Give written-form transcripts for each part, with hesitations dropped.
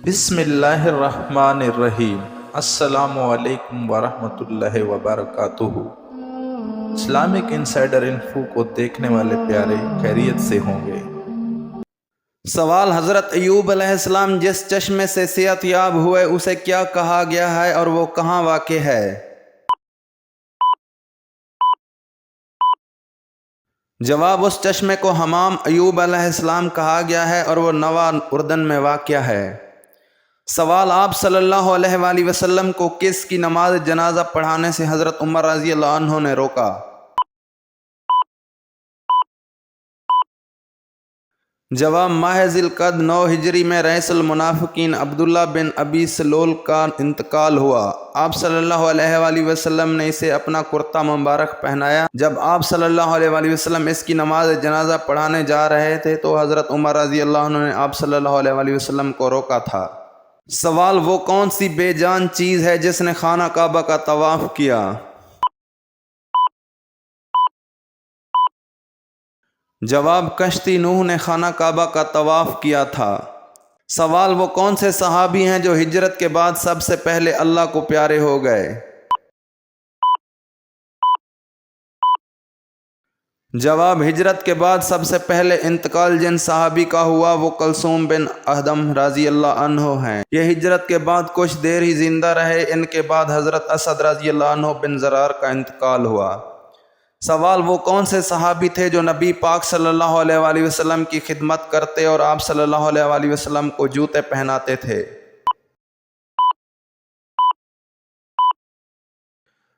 بسم اللہ الرحمن الرحیم۔ السلام علیکم ورحمۃ اللہ وبرکاتہ۔ اسلامک انسائیڈر انفو کو دیکھنے والے پیارے خیریت سے ہوں گے۔ سوال: حضرت ایوب علیہ السلام جس چشمے سے صحت یاب ہوئے اسے کیا کہا گیا ہے اور وہ کہاں واقع ہے؟ جواب: اس چشمے کو حمام ایوب علیہ السلام کہا گیا ہے اور وہ نوا اردن میں واقع ہے۔ سوال: آپ صلی اللہ علیہ وآلہ وسلم کو کس کی نماز جنازہ پڑھانے سے حضرت عمر رضی اللہ عنہ نے روکا؟ جواب: ماہ ذی القعدہ 9 ہجری میں رئیس المنافقین عبداللہ بن ابی سلول کا انتقال ہوا۔ آپ صلی اللہ علیہ وآلہ وسلم نے اسے اپنا کرتا مبارک پہنایا۔ جب آپ صلی اللہ علیہ وآلہ وسلم اس کی نماز جنازہ پڑھانے جا رہے تھے تو حضرت عمر رضی اللہ عنہ نے آپ صلی اللہ علیہ وآلہ وسلم کو روکا تھا۔ سوال: وہ کون سی بے جان چیز ہے جس نے خانہ کعبہ کا طواف کیا؟ جواب: کشتی نوح نے خانہ کعبہ کا طواف کیا تھا۔ سوال: وہ کون سے صحابی ہیں جو ہجرت کے بعد سب سے پہلے اللہ کو پیارے ہو گئے؟ جواب: ہجرت کے بعد سب سے پہلے انتقال جن صحابی کا ہوا وہ کلثوم بن احدم رضی اللہ عنہ ہیں۔ یہ ہجرت کے بعد کچھ دیر ہی زندہ رہے، ان کے بعد حضرت اسد رضی اللہ عنہ بن زرار کا انتقال ہوا۔ سوال: وہ کون سے صحابی تھے جو نبی پاک صلی اللہ علیہ وآلہ وسلم کی خدمت کرتے اور آپ صلی اللہ علیہ وآلہ وسلم کو جوتے پہناتے تھے؟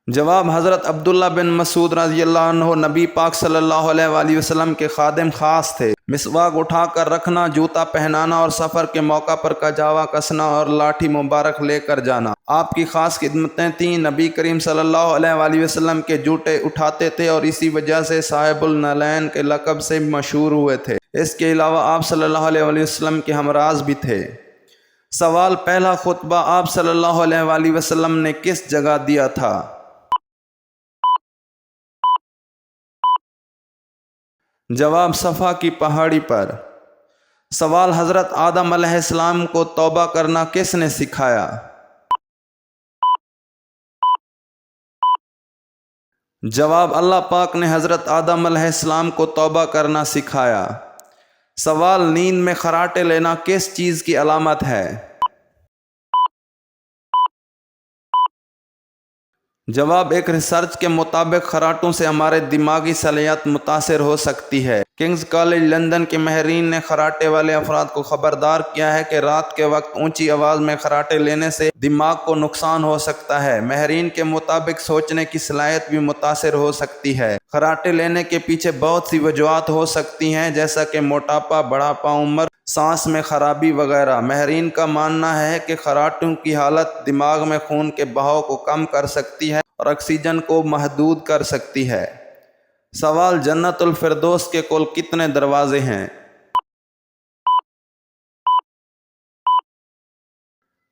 جواب: حضرت عبداللہ بن مسعود رضی اللہ عنہ نبی پاک صلی اللہ علیہ وآلہ وسلم کے خادم خاص تھے۔ مسواک اٹھا کر رکھنا، جوتا پہنانا اور سفر کے موقع پر کجاوا کسنا اور لاٹھی مبارک لے کر جانا آپ کی خاص خدمتیں تھیں۔ نبی کریم صلی اللہ علیہ وآلہ وسلم کے جوتے اٹھاتے تھے اور اسی وجہ سے صاحب النعلین کے لقب سے مشہور ہوئے تھے۔ اس کے علاوہ آپ صلی اللہ علیہ وآلہ وسلم کے ہمراز بھی تھے۔ سوال: پہلا خطبہ آپ صلی اللہ علیہ وآلہ وسلم نے کس جگہ دیا تھا؟ جواب: صفا کی پہاڑی پر۔ سوال: حضرت آدم علیہ السلام کو توبہ کرنا کس نے سکھایا؟ جواب: اللہ پاک نے حضرت آدم علیہ السلام کو توبہ کرنا سکھایا۔ سوال: نیند میں خراٹے لینا کس چیز کی علامت ہے؟ جواب: ایک ریسرچ کے مطابق خراٹوں سے ہمارے دماغی صلاحیت متاثر ہو سکتی ہے۔ کنگز کالج لندن کے ماہرین نے خراٹے والے افراد کو خبردار کیا ہے کہ رات کے وقت اونچی آواز میں خراٹے لینے سے دماغ کو نقصان ہو سکتا ہے۔ ماہرین کے مطابق سوچنے کی صلاحیت بھی متاثر ہو سکتی ہے۔ خراٹے لینے کے پیچھے بہت سی وجوہات ہو سکتی ہیں جیسا کہ موٹاپا، بڑھاپا، عمر، سانس میں خرابی وغیرہ۔ ماہرین کا ماننا ہے کہ خراٹوں کی حالت دماغ میں خون کے بہاؤ کو کم کر سکتی ہے اور آکسیجن کو محدود کر سکتی ہے۔ سوال: جنت الفردوس کے کل کتنے دروازے ہیں؟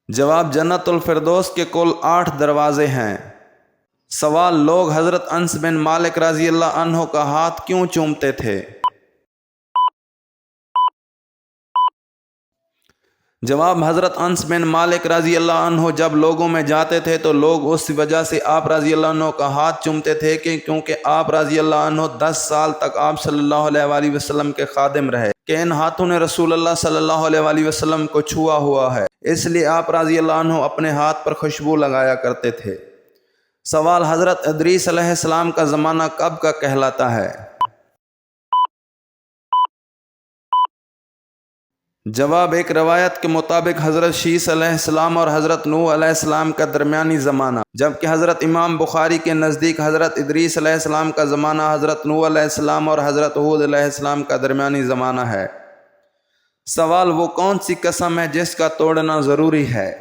جواب: جنت الفردوس کے کل 8 دروازے ہیں۔ سوال: لوگ حضرت انس بن مالک رضی اللہ عنہ کا ہاتھ کیوں چومتے تھے؟ جواب: حضرت انس بن مالک رضی اللہ عنہ جب لوگوں میں جاتے تھے تو لوگ اس وجہ سے آپ رضی اللہ عنہ کا ہاتھ چومتے تھے کیونکہ آپ رضی اللہ عنہ 10 سال تک آپ صلی اللہ علیہ وآلہ وسلم کے خادم رہے کہ ان ہاتھوں نے رسول اللہ صلی اللہ علیہ وآلہ وسلم کو چھوا ہوا ہے، اس لیے آپ رضی اللہ عنہ اپنے ہاتھ پر خوشبو لگایا کرتے تھے۔ سوال: حضرت ادریس علیہ السلام کا زمانہ کب کا کہلاتا ہے؟ جواب: ایک روایت کے مطابق حضرت شیس علیہ السلام اور حضرت نوح علیہ السلام کا درمیانی زمانہ، جبکہ حضرت امام بخاری کے نزدیک حضرت ادریس علیہ السلام کا زمانہ حضرت نوح علیہ السلام اور حضرت ہود علیہ السلام کا درمیانی زمانہ ہے۔ سوال: وہ کون سی قسم ہے جس کا توڑنا ضروری ہے؟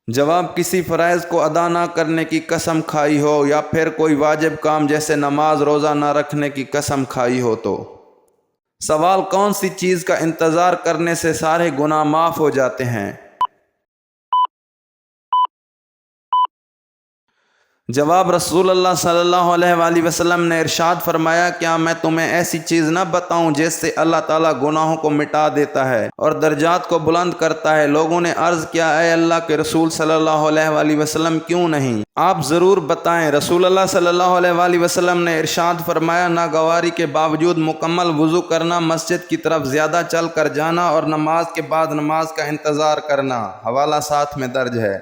جواب: کسی فرائض کو ادا نہ کرنے کی قسم کھائی ہو یا پھر کوئی واجب کام جیسے نماز روزہ نہ رکھنے کی قسم کھائی ہو تو۔ سوال: کون سی چیز کا انتظار کرنے سے سارے گناہ معاف ہو جاتے ہیں؟ جواب رسول اللہ صلی اللہ علیہ وآلہ وسلم نے ارشاد فرمایا کیا میں تمہیں ایسی چیز نہ بتاؤں جس سے اللہ تعالیٰ گناہوں کو مٹا دیتا ہے اور درجات کو بلند کرتا ہے؟ لوگوں نے عرض کیا اے اللہ کے رسول صلی اللہ علیہ وآلہ وسلم کیوں نہیں، آپ ضرور بتائیں۔ رسول اللہ صلی اللہ علیہ وآلہ وسلم نے ارشاد فرمایا ناگواری کے باوجود مکمل وضو کرنا، مسجد کی طرف زیادہ چل کر جانا اور نماز کے بعد نماز کا انتظار کرنا۔ حوالہ ساتھ میں درج ہے۔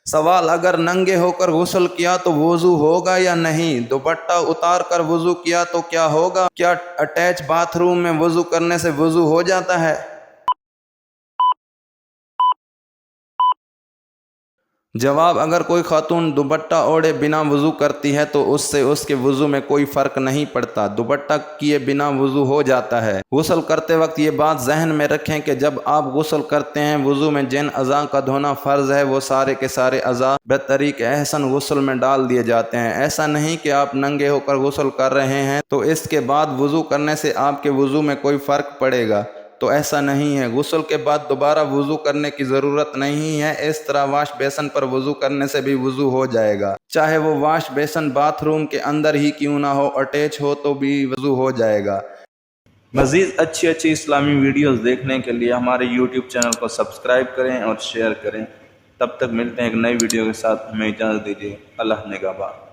سوال، اگر ننگے ہو کر غسل کیا تو وضو ہوگا یا نہیں؟ دوپٹہ اتار کر وضو کیا تو کیا ہوگا؟ کیا اٹیچ باتھ روم میں وضو کرنے سے وضو ہو جاتا ہے؟ جواب، اگر کوئی خاتون دوپٹہ اوڑھے بنا وضو کرتی ہے تو اس سے اس کے وضو میں کوئی فرق نہیں پڑتا، دوپٹہ کیے بنا وضو ہو جاتا ہے۔ غسل کرتے وقت یہ بات ذہن میں رکھیں کہ جب آپ غسل کرتے ہیں وضو میں جن اعضاء کا دھونا فرض ہے وہ سارے کے سارے اعضاء بطریق احسن غسل میں ڈال دیے جاتے ہیں۔ ایسا نہیں کہ آپ ننگے ہو کر غسل کر رہے ہیں تو اس کے بعد وضو کرنے سے آپ کے وضو میں کوئی فرق پڑے گا، تو ایسا نہیں ہے۔ غسل کے بعد دوبارہ وضو کرنے کی ضرورت نہیں ہے، اس طرح واش بیسن پر وضو کرنے سے بھی وضو ہو جائے گا، چاہے وہ واش بیسن باتھ روم کے اندر ہی کیوں نہ ہو، اٹیچ ہو تو بھی وضو ہو جائے گا۔ مزید اچھی اسلامی ویڈیوز دیکھنے کے لیے ہمارے YouTube چینل کو سبسکرائب کریں اور شیئر کریں۔ تب تک ملتے ہیں ایک نئی ویڈیو کے ساتھ، ہمیں اجازت دیجیے۔ اللہ نگہبان۔